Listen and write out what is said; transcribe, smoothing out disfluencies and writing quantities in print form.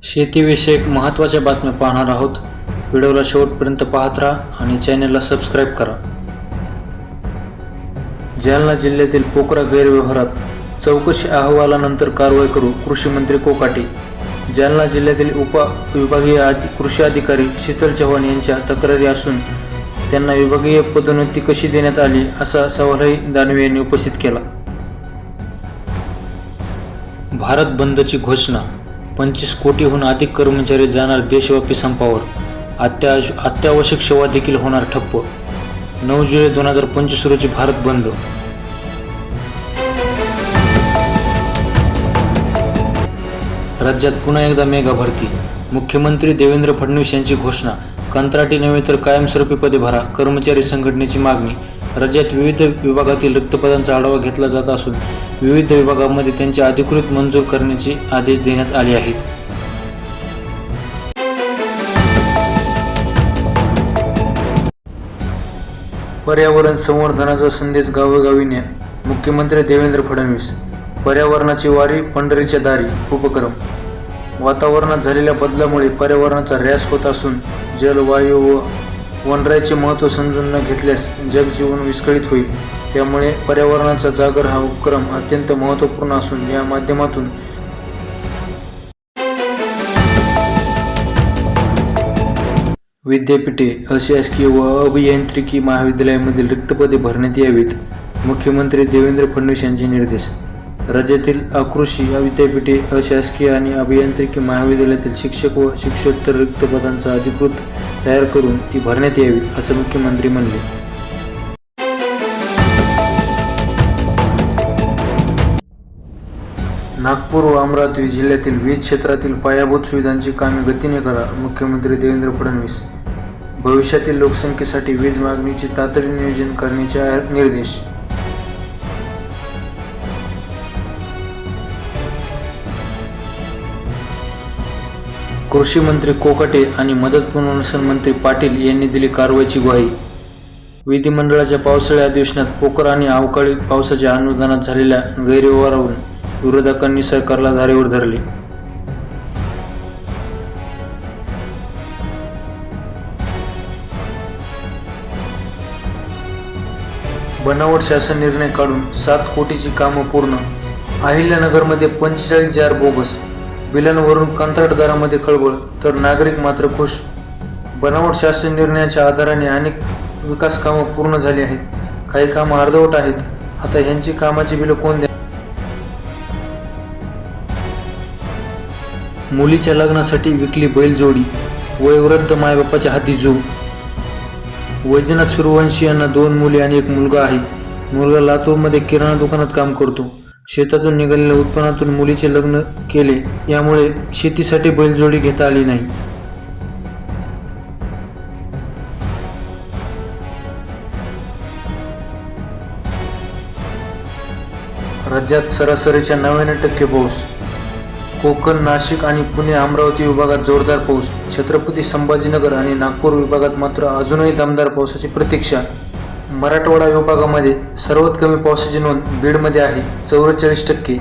शेतीविषयक महत्त्वाच्या बातम्या पाहणार आहोत. व्हिडिओला शेवटपर्यंत पाहत राहा आणि चॅनलला सबस्क्राईब करा. जालना जिल्ह्यातील पोखरा गैरव्यवहारात चौकशी अहवालानंतर कारवाई करू कृषी मंत्री कोकाटे. जालना जिल्ह्यातील उपविभागीय कृषी अधिकारी शीतल चव्हाण यांच्या तक्रारी असून त्यांना विभागीय पदोन्नती कशी देण्यात आली असा सवालही दानवे यांनी उपस्थित केला. भारत बंदची घोषणा. 25 कोटीहून अधिक कर्मचारी जाणार देशव्यापी संपावर. अत्यावश्यक सेवा देखील होणार ठप्प. 9 जुलै 2025 रोजी भारत बंद. राज्यात पुन्हा एकदा मेगा भरती. मुख्यमंत्री देवेंद्र फडणवीस यांची घोषणा. कंत्राटी नव्हे तर कायमस्वरूपी पदे भरा, कर्मचारी संघटनेची मागणी. राज्यात विविध विभागातील रिक्त पदांचा आढावा घेतला जात असून विविध विभागांमध्ये त्यांचे अधिकृत मंजूर करण्याचे आदेश देण्यात आले आहेत. पर्यावरण संवर्धनाचा संदेश गावोगावी न्या. मुख्यमंत्री देवेंद्र फडणवीस. पर्यावरणाची वारी पंढरीच्या दारी उपक्रम. वातावरणात झालेल्या बदलामुळे पर्यावरणाचा ऱ्हास होत असून जल, वायू व वनराईचे महत्त्व समजून न घेतल्यास जगजीवन विस्कळीत होईल. त्यामुळे पर्यावरणाचा जागर हा उपक्रम अत्यंत महत्त्वपूर्ण असून या माध्यमातून विद्यापीठे, अशासकीय व अभियांत्रिकी महाविद्यालयामधील रिक्त पदे भरण्यात यावीत. मुख्यमंत्री देवेंद्र फडणवीस यांचे निर्देश. राज्यातील अकृषी विद्यापीठे, अशासकीय आणि अभियांत्रिकी महाविद्यालयातील शिक्षक व शिक्षकोत्तर रिक्त पदांचा अधिकृत तयार करून ती भरण्यात यावीत असं मुख्यमंत्री म्हणले. नागपूर व अमरावती जिल्ह्यातील वीज क्षेत्रातील पायाभूत सुविधांची कामे गतीने करा. मुख्यमंत्री देवेंद्र फडणवीस. भविष्यातील लोकसंख्येसाठी वीज मागणीचे तातडीने नियोजन करण्याचे निर्देश. कृषी मंत्री कोकाटे आणि मदत पुनर्वसन मंत्री पाटील यांनी दिली कारवाईची ग्वाही. विधिमंडळाच्या पावसाळी अधिवेशनात पोखरा आणि अवकाळी पावसाच्या अनुदानात झालेल्या गैरव्यवहारावरून विरोधकांनी सरकारला धारेवर धरले. बनावट शासन निर्णय काढून 7 कोटीची कामं पूर्ण. अहिल्यानगरमध्ये 45 जार बोगस. बिलांवरून कंत्राटदारामध्ये खळबळ तर नागरिक मात्र खुश. बनावट शासन निर्णयाच्या आधाराने अनेक विकास कामं पूर्ण झाली आहेत. काही कामं अर्धवट आहेत. आता ह्यांची कामाची बिलं कोण द्या. मुलीच्या लग्नासाठी विकली बैलजोडी. वयोवृद्ध मायबापाच्या हाती जीव. वैजनाथ सूर्यवंशी यांना 2 मुली आणि 1 मुलगा आहे. मुलगा लातूरमध्ये किराणा दुकानात काम करतो. शेतातून निघालेल्या उत्पन्नातून मुलीचे लग्न केले. यामुळे शेतीसाठी बैलजोडी घेता आली नाही. राज्यात सरासरीच्या 99% पाऊस. कोकण, नाशिक आणि पुणे, अमरावती विभागात जोरदार पाऊस. छत्रपती संभाजीनगर आणि नागपूर विभागात मात्र अजूनही दमदार पावसाची प्रतीक्षा. मराठवाडा विभागामध्ये सर्वात कमी पावसाची नोंद बीडमध्ये आहे 44%.